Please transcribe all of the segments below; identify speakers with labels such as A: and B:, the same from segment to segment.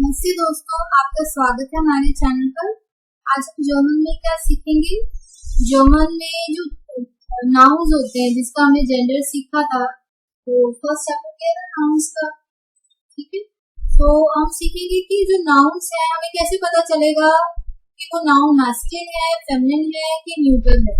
A: नमस्ते दोस्तों, आपका स्वागत है हमारे चैनल पर। आज हम जर्मन में क्या सीखेंगे। जर्मन में जो नाउन्स होते हैं जिसका हमने जेंडर सीखा था, तो फर्स्ट चैप्टर क्या था नाउन्स का। ठीक है, तो हम सीखेंगे कि जो नाउन्स है हमें कैसे पता चलेगा कि वो नाउन मैस्कुलिन है, फेमिनिन है कि न्यूट्रल है।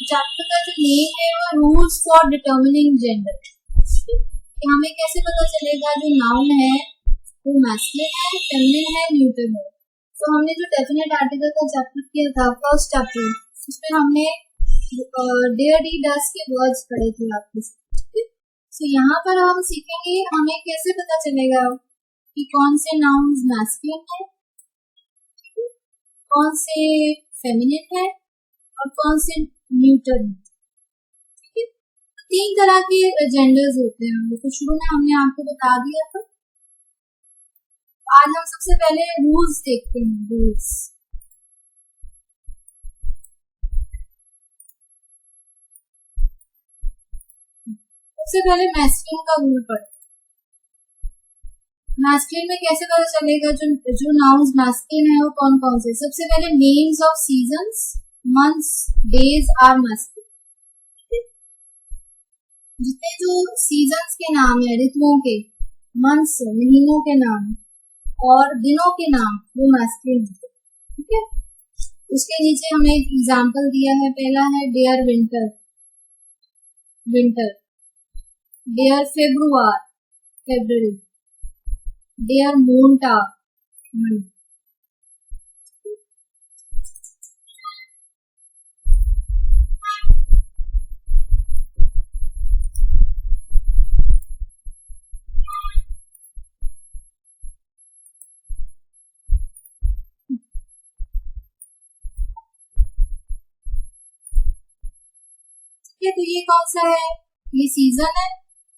A: चैप्टर का जो नेम है वो रूल्स फॉर डिटर्मिनिंग जेंडर। हमें कैसे पता चलेगा जो नाउन है वो मैस्कुलिन है, फेमिनिन है, न्यूट्रल है। तो हमने जो डेफिनेट आर्टिकल का चैप्टर किया था फर्स्ट चैप्टर, उसमें हमने डेयर डी डस के वर्ड्स पढ़े थे आपके साथ। तो यहाँ पर हम सीखेंगे हमें कैसे पता चलेगा कि कौन से नाउन्स मैस्कुलिन है, कौन से फेमिनिन है और कौन से न्यूट्रल है। तीन तरह के जेंडर्स होते हैं, तो शुरू में हमने आपको बता दिया था। आज हम सबसे पहले रूल्स देखते हैं। रूल्स सबसे पहले मैस्कुलिन का रूल पढ़ते। मैस्कुलिन में कैसे पता चलेगा जो नाउन्स मैस्कुलिन है वो कौन कौन से। सबसे पहले names of seasons, months, days are masculine. जितने जो सीजन्स के नाम है, ऋतुओं के, मंथ्स महीनों के नाम और दिनों के नाम, वो मैस्कुलिन है। ठीक है, उसके नीचे हमें एक एग्जांपल दिया है। पहला है डेयर विंटर, विंटर। डेयर फेब्रुआर, फेब्रुअरी। डेयर मोंटा, मंथ। तो ये कौन सा है, ये सीजन है,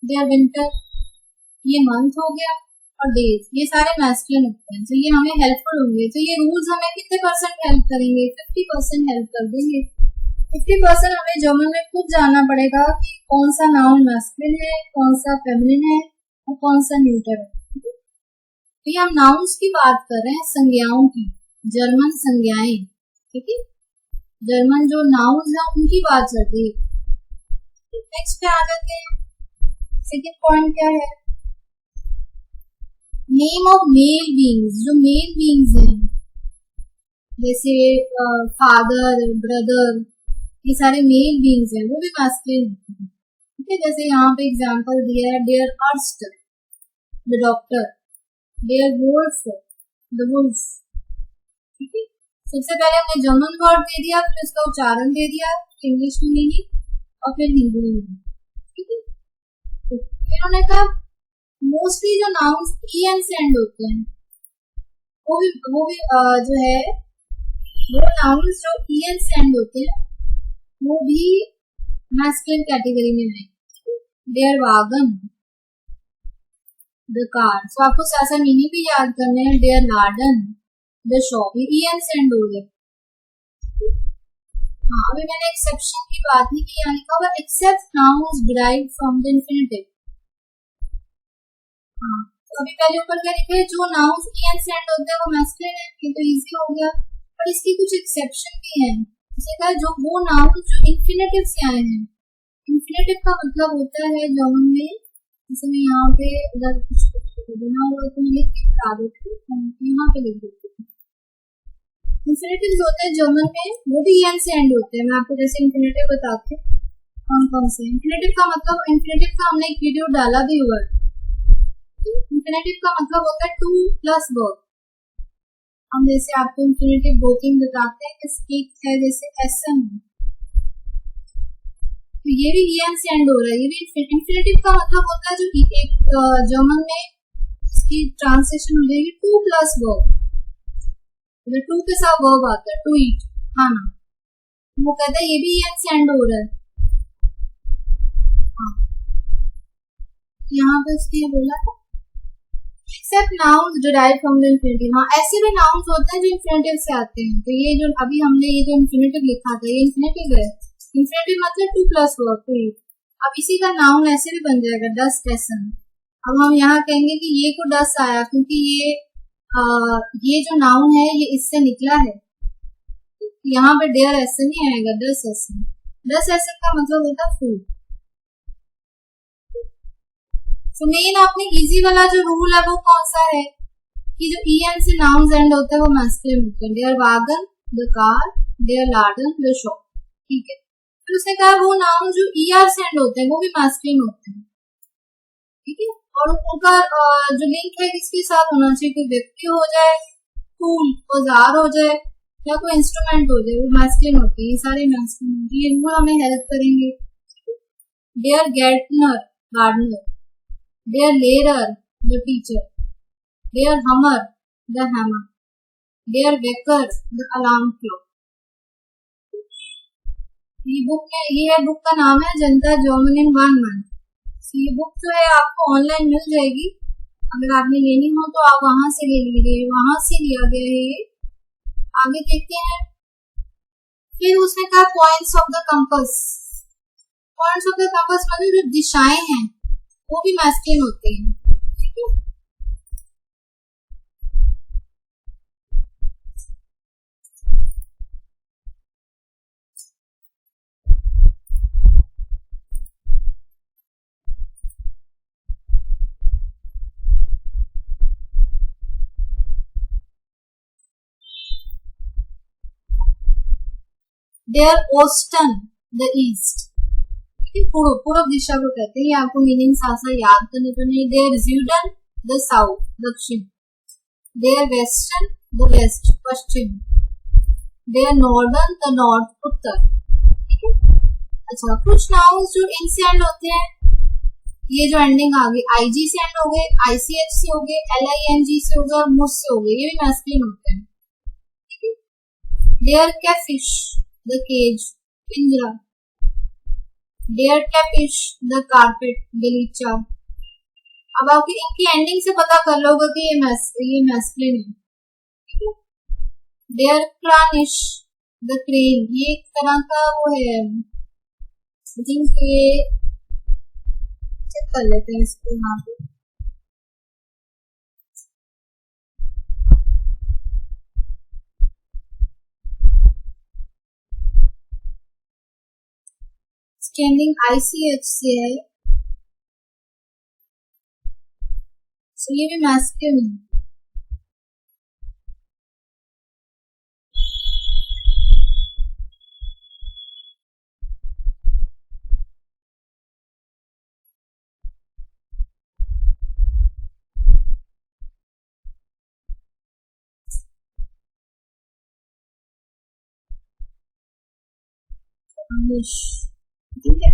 A: डेयर विंटर। ये मंथ हो गया और डेज, ये सारे मैस्कुलिन होते हैं। तो ये हमें हेल्पफुल होंगे। तो ये रूल्स हमें कितने % हेल्प करेंगे, 50% हेल्प कर देंगे। 50% हमें जर्मन में खुद जानना पड़ेगा कि कौन सा नाउन मैस्कुलिन है, कौन सा फेमिनिन है और कौन सा न्यूट्रल है। तो ये हम नाउन्स की बात कर रहे हैं, संज्ञाओं की, जर्मन संज्ञाएं। ठीक है, जर्मन जो नाउन्स है उनकी बात चलती है। नेक्स्ट पे आ जाते हैं। सेकंड पॉइंट क्या है, नेम ऑफ मेल बीइंग्स। जो मेल बीइंग्स हैं जैसे फादर, ब्रदर, ये सारे मेल बीइंग्स हैं, वो भी मैस्कुलिन हैं। ठीक है, जैसे यहाँ पे एग्जांपल दिया है, डेयर अर्स्ट द डॉक्टर, डेयर वुल्फ द वुल्फ। ठीक है, सबसे पहले हमने जर्मन वर्ड दे दिया, फिर इसका उच्चारण दे दिया इंग्लिश में मीनिंग और फिर हिंदी में। ठीक है, तो फिर उन्होंने कहा मोस्टली जो नाउन्स en से एंड होते हैं वो भी जो है वो नाउन्स जो en से एंड होते हैं वो भी मैस्कुलिन कैटेगरी में है। डेयर वागन, द कार। तो आपको ऐसा मीनिंग भी याद करना है। डेयर लार्डन, द शॉप, ये en से एंड हो गया। हाँ, अभी मैंने एक्सेप्शन की बात नहीं की, यहाँ लिखा हुआ except nouns derived from the infinitive. हाँ, तो अभी पहले ऊपर क्या लिखा है, जो नाउन्स en से एंड होते हैं वो मैस्कुलिन है, ये तो इजी हो गया। पर इसकी कुछ एक्सेप्शन भी है। जैसे कहा जो वो नाउन्स जो इन्फिनिटिव से आए हैं। इन्फिनिटिव का मतलब होता है जर्मन में, जैसे मैं यहाँ पे अगर कुछ देना होगा तो मैं लिख के बता देती हूँ, यहाँ पे लिख देती हूँ। इन्फिनिटिव होते हैं जर्मन में, वो भी en से एंड होते हैं। मैं आपको जैसे इन्फिनिटिव बताती हूँ कौन कौन से। इन्फिनिटिव का मतलब, इन्फिनिटिव का हमने एक वीडियो डाला भी हुआ है। इन्फिनिटिव का मतलब होता है टू प्लस वर्ब। हम जैसे आपको इन्फिनिटिव वर्किंग बताते हैं, स्पीक है जैसे एसएम, तो ये भी en से एंड हो रहा है। ये भी इन्फिनिटिव का मतलब होता है जो एक जर्मन में इसकी ट्रांसलेशन हो जाएगी टू प्लस वर्ब। टू के साथ वर्ब आता है, टू ईट, खाना। वो कहता है ये भी en से एंड हो रहा है। हाँ, यहाँ पे इसलिए बोला था except nouns derived from the infinitive. हाँ, ऐसे भी नाउन्स होते हैं जो इन्फिनिटिव से आते हैं। तो ये जो अभी हमने ये जो इन्फिनिटिव लिखा था, ये इन्फिनिटिव है। इन्फिनिटिव मतलब to plus verb, to eat. अब इसी का नाउन ऐसे भी बन जाएगा, डस्ट एसन। अब हम यहाँ कहेंगे कि ये को डस आया क्योंकि ये जो नाउन है ये इससे निकला है। यहाँ पे डेयर ऐसे नहीं आएगा, डस ऐसे। डस ऐसे का मतलब होता है फूड। तो मेन आपने इजी वाला जो रूल है वो कौन सा है कि जो en से नाउन्स एंड होते हैं वो मैस्कुलिन होते हैं। डेयर वागन, द कार, डेयर लार्डन, द शॉप। ठीक है, फिर उसने कहा वो नाउन जो er से एंड होते हैं वो भी मैस्कुलिन होते हैं। ठीक है, और उनका जो लिंक है किसके साथ होना चाहिए, कोई व्यक्ति हो जाए, टूल, औजार हो जाए या कोई इंस्ट्रूमेंट हो जाए, वो मैस्कुलिन होते हैं। ये सारे मैस्कुलिन होते हैं, ये रूल हमें हेल्प करेंगे। डेयर गार्डनर, गार्डनर, डेयर लेयर, द टीचर, डेयर हमर, द हैमर, डेयर वेकर, द अलार्म क्लॉक। ये है बुक का नाम है जनता जर्मन इन 1 मंथ। ये बुक जो है आपको ऑनलाइन मिल जाएगी, अगर आपने लेनी हो तो आप वहां से ले लीजिए, वहां से लिया गया है ये। आगे देखते हैं, फिर उसने कहा points of the compass. Points of the compass मतलब जो दिशाएं हैं वो भी मैस्कुलिन होते हैं। ठीक है, डेयर ओस्टन, द ईस्ट। पूर्व दिशा को कहते हैं, ये आपको मीनिंग साथ साथ याद करने को नहीं। देयर ज्यूडन, द साउथ, दक्षिण। देयर वेस्टर्न, द वेस्ट, पश्चिम। देयर नॉर्दर्न, द नॉर्थ, उत्तर। ठीक है, अच्छा कुछ नाउन्स जो इन से एंड होते हैं, ये जो एंडिंग आ गई आईजी से एंड हो गए, आईसीएच से हो गए, एलआईएनजी से हो गए और मुस से हो गए, ये भी मैस्कुलिन होते हैं। ठीक है, देयर कैफिश, द केज, पिंजरा। डेयर कैपिश, द कारपेट, गलीचा। अब आपकी इनकी एंडिंग से पता कर लोगे कि ये मैस्कुलिन है। डेयर क्रानिश, द क्रेन, ये एक तरह का वो है, जिनके चेक कर लेते हैं इसको यहाँ पे। स्टैंडिंग आईसीएच से है, तो ये भी मैस्कुलिन है।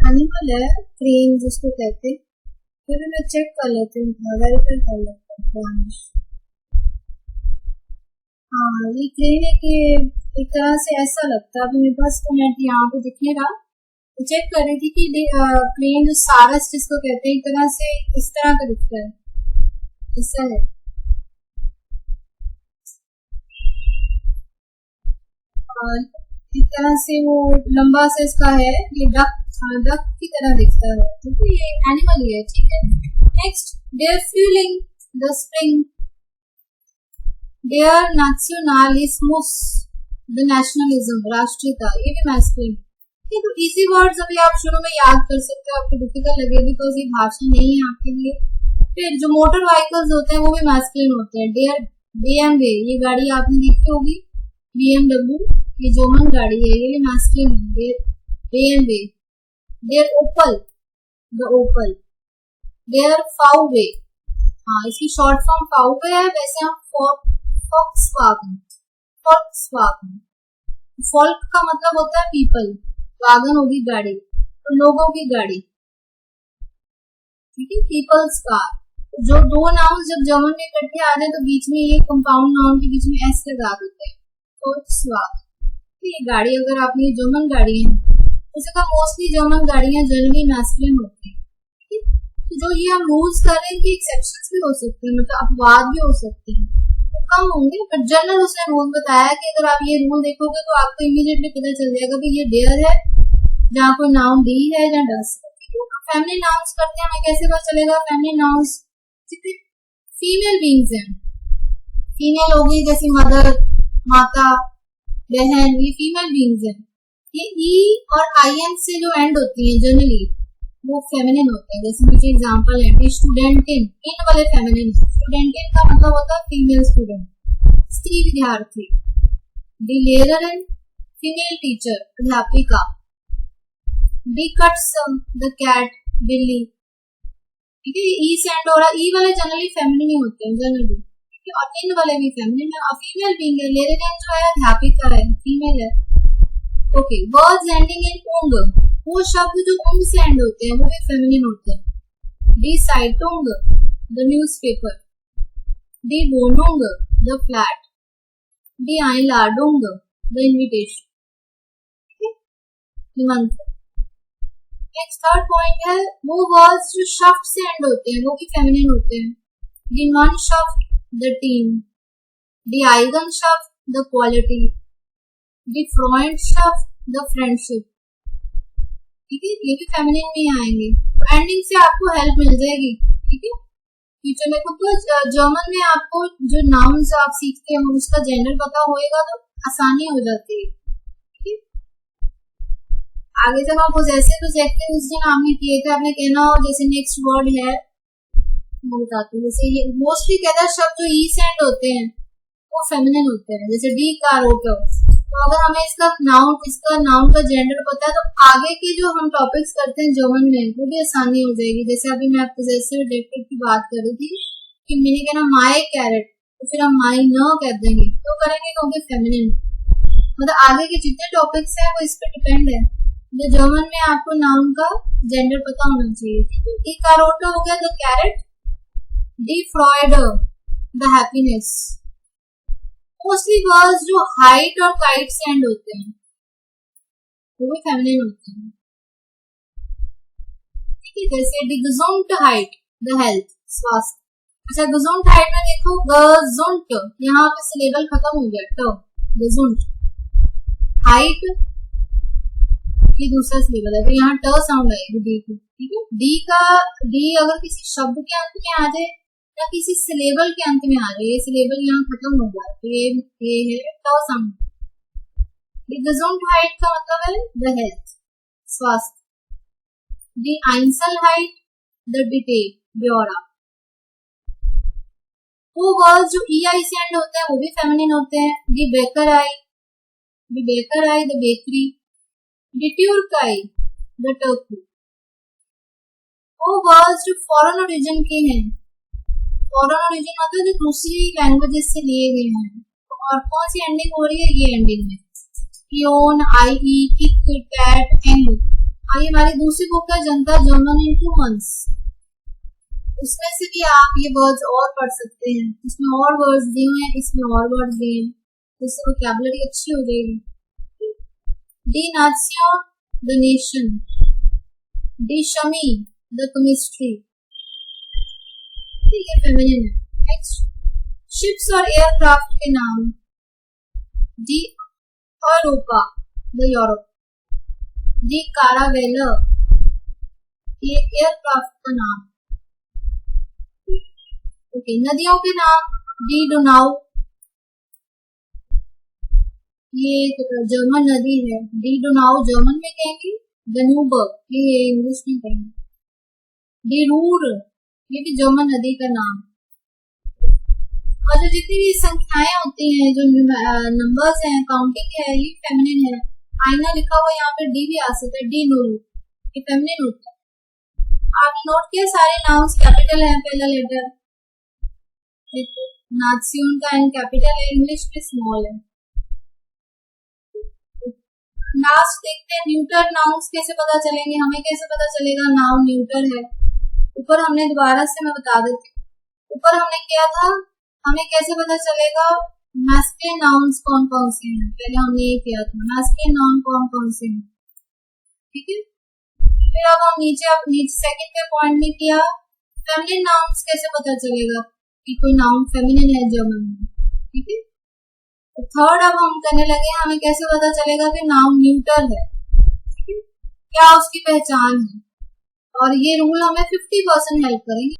A: एनिमल है क्रेन जिसको कहते हैं, फिर मैं चेक कर लेती हूँ, वेरीफाई कर लेते हैं। हाँ ये क्रेन है कि एक तरह से ऐसा लगता है, अभी मेरे पास कमेंट यहाँ पे दिखेगा, तो चेक कर रही थी कि क्रेन जो सारस जिसको कहते हैं एक तरह से इस तरह का दिखता है, ऐसा है। और एक तरह से वो लंबा से इसका है, ये डक की तरह दिखता है, क्योंकि ये एनिमल ही है। ठीक है, नेक्स्ट देयर फ्यूलिंग, द स्प्रिंग। देयर नेशनलिज्म, द नेशनलिज्म, राष्ट्रीयता, ये भी मैस्कुलिन। ये तो इजी वर्ड्स अभी आप शुरू में याद कर सकते हो, आपको डिफिकल्ट लगे बिकॉज ये भाषा नहीं है आपके लिए। फिर जो मोटर व्हीकल्स होते हैं वो भी मैस्कुलिन होते हैं। डेयर BMW, ये गाड़ी आपने देखी होगी, BMW, ये जर्मन गाड़ी है, ये भी मैस्कुलिन है, BMW। देयर ओपल, द ओपल। देयर फाउवे, हाँ इसकी शॉर्ट फॉर्म फाउवे है, वैसे हम फॉक्सवागन, फॉक्सवागन। फॉल्क का मतलब होता है पीपल, वागन होगी गाड़ी, तो लोगों की गाड़ी। ठीक है, पीपल्स कार। जो दो नाउन जब जर्मन में इकट्ठे आ रहे हैं तो बीच में ये कंपाउंड नाउन के बीच में एस लगा देते हैं, फॉक्सवागन। ये गाड़ी अगर आपने जर्मन गाड़ी है, जैसे का मोस्टली जर्मन गाड़ियां जनरली मैस्कुलिन होती है। तो जो ये हम रूल्स कर रहे हैं कि एक्सेप्शंस भी हो सकते हैं, मतलब अपवाद भी हो सकते हैं, तो कम होंगे, बट जनरल उसने रूल बताया कि अगर आप ये रूल देखोगे तो आपको इमीडिएटली पता चल जाएगा कि ये डेयर है जहाँ कोई नाउन डी है या डस है। फैमिली नाउन्स करते हैं, हमें कैसे पता चलेगा फैमिली नाउन्स, ठीक है। फीमेल बींग्स हैं, फीमेल होगी जैसे मदर, माता, बहन, ये फीमेल बींग्स हैं। ये ई और आई एन से जो एंड होती है जनरली वो फेमिनिन होते हैं। जैसे कुछ एग्जांपल है, स्टूडेंटिन, इन वाले फेमिनिन। स्टूडेंटिन का मतलब होता है फीमेल स्टूडेंट, स्त्री विद्यार्थी। दी लेररन, फीमेल टीचर, अध्यापिका। दी कट्स, द कैट, बिल्ली। ठीक है, ई से एंड हो रहा है। ई वाले जनरली फेमिनिन ही होते हैं जनरली, और इन वाले भी फेमिनिन है। फीमेल बीइंग है, लेररन जो है अध्यापिका है, फीमेल है। ओके, वर्ड्स एंडिंग इन उंग, वो शब्द जो उंग से एंड होते हैं वो भी फेमिनिन होते हैं। दी साइटुंग, द न्यूज़पेपर। दी वोनुंग, द फ्लैट। दी आइनलाडुंग, द इनविटेशन। मंत्र। नेक्स्ट थर्ड पॉइंट है, वो वर्ड्स जो शब्द से एंड होते हैं वो भी फेमिनिन होते हैं। दी Mannschaft, the team. The Eigenschaft, the quality. The Freundschaft, the friendship. ठीक है, ये भी फेमिनिन में आएंगे। तो एंडिंग से आपको हेल्प मिल जाएगी। ठीक है, फ्यूचर में क्योंकि जर्मन में आपको जो नाउन्स आप सीखते हैं उसका जेंडर पता होएगा तो आसानी हो जाती है। आगे जब आप पोजेसिव एडजेक्टिव्स जो हमने किए थे, आपने कहना हो जैसे नेक्स्ट वर्ड है वो बताती हूँ। जैसे ये मोस्टली कहता है शब्द जो ई से एंड होते हैं वो फेमिनिन होते हैं, जैसे डी कारोटर। तो अगर हमें इसका नाउन का जेंडर पता है तो आगे के जो हम टॉपिक्स करते हैं जर्मन में वो भी आसानी हो जाएगी। जैसे अभी मैं पोजेसिव एडजेक्टिव की बात कर रही थी कि मैंने कहना माई कैरेट, तो फिर हम माई न कह देंगे तो करेंगे क्योंकि फेमिनिन। मतलब आगे के जितने टॉपिक्स हैं वो इस पर डिपेंड है। जो जर्मन में आपको नाउन का जेंडर पता होना चाहिए। डी कारोटा हो गया the carat. D Freud, the happiness. Mostly words जो हाइट और काइट से एंड होते हैं वो भी फेमिनिन होते हैं। ठीक है, जैसे डी Gesundheit, द हेल्थ, स्वास्थ्य। अच्छा, Gesundheit में देखो Gesund, यहाँ पे सिलेबल खत्म हो गया, तो Gesund। हाइट ये दूसरा सिलेबल है तो यहाँ ट साउंड आएगी डी की। ठीक है, डी अगर किसी शब्द के अंत में आ जाए या किसी सिलेबल के अंत में आ जाए, ये सिलेबल यहाँ खत्म हो गया तो ये है ट साउंड। डी Gesundheit का मतलब है द हेल्थ, स्वास्थ्य। डी Einzelheit, द डिटेल, ब्यौरा। वो वर्ड जो ई आई से एंड होते हैं वो भी फेमिनिन होते हैं। डी बेकराई, द बेकरी। डी ट्यूरकाई, द टर्की। वो वर्ड्स जो फॉरेन ओरिजिन के हैं, फॉरेन ओरिजिन मतलब जो दूसरी लैंग्वेजेस से लिए गए हैं, और कौन सी एंडिंग हो रही है, ये एंडिंग में कियोन, आई ई, किक, कैट, एंग। ये हमारी दूसरी बुक है जनता जर्मन इन 2 months, उसमें से भी आप ये वर्ड्स और पढ़ सकते हैं। इसमें और वर्ड्स दिए हैं, इसमें और वर्ड्स दिए हैं, जिससे वोकैबुलरी अच्छी हो जाएगी। D Nation, the nation. D Chemie, the chemistry. ये फेमिनिन है। नेक्स्ट, शिप्स और एयरक्राफ्ट के नाम। D Europa, the Europe. D Caravelle, ये एयरक्राफ्ट का नाम। ओके, नदियों के नाम। डी Donau, ये जर्मन नदी है। डी Donau जर्मन में कहेंगे, Danube ये इंग्लिश में कहेंगे। डी Ruhr, ये भी जर्मन नदी का नाम। और जो जितनी भी संख्याएं होती हैं, जो नंबर्स हैं, काउंटिंग है, ये फेमिनिन है। आईना लिखा हुआ यहाँ पे डी भी आ सकता है, डी Null, ये फेमिनिन होता है। आपने नोट किया सारे नाउन्स कैपिटल है, पहला लेटर। नासियोन का एन कैपिटल है, इंग्लिश में स्मॉल है। लास्ट देखते हैं न्यूटर नाउन्स कैसे पता चलेंगे, हमें कैसे पता चलेगा नाउन न्यूटर है। ऊपर हमने दोबारा से मैं बता देती हूँ, ऊपर हमने किया था हमें कैसे पता चलेगा मैस्कुलिन नाउन्स कौन कौन से हैं, पहले हमने ये किया था मैस्कुलिन नाउन कौन कौन से हैं। ठीक है, फिर अब हम नीचे सेकंड पे पॉइंट में किया फेमिनिन नाउन्स कैसे पता चलेगा कि कोई नाउन फेमिनिन है जर्मन में। ठीक है, तो थर्ड अब हम करने लगे हमें कैसे पता चलेगा कि नाउन न्यूटर है, क्या उसकी पहचान है। और ये रूल हमें 50% हेल्प करेंगे।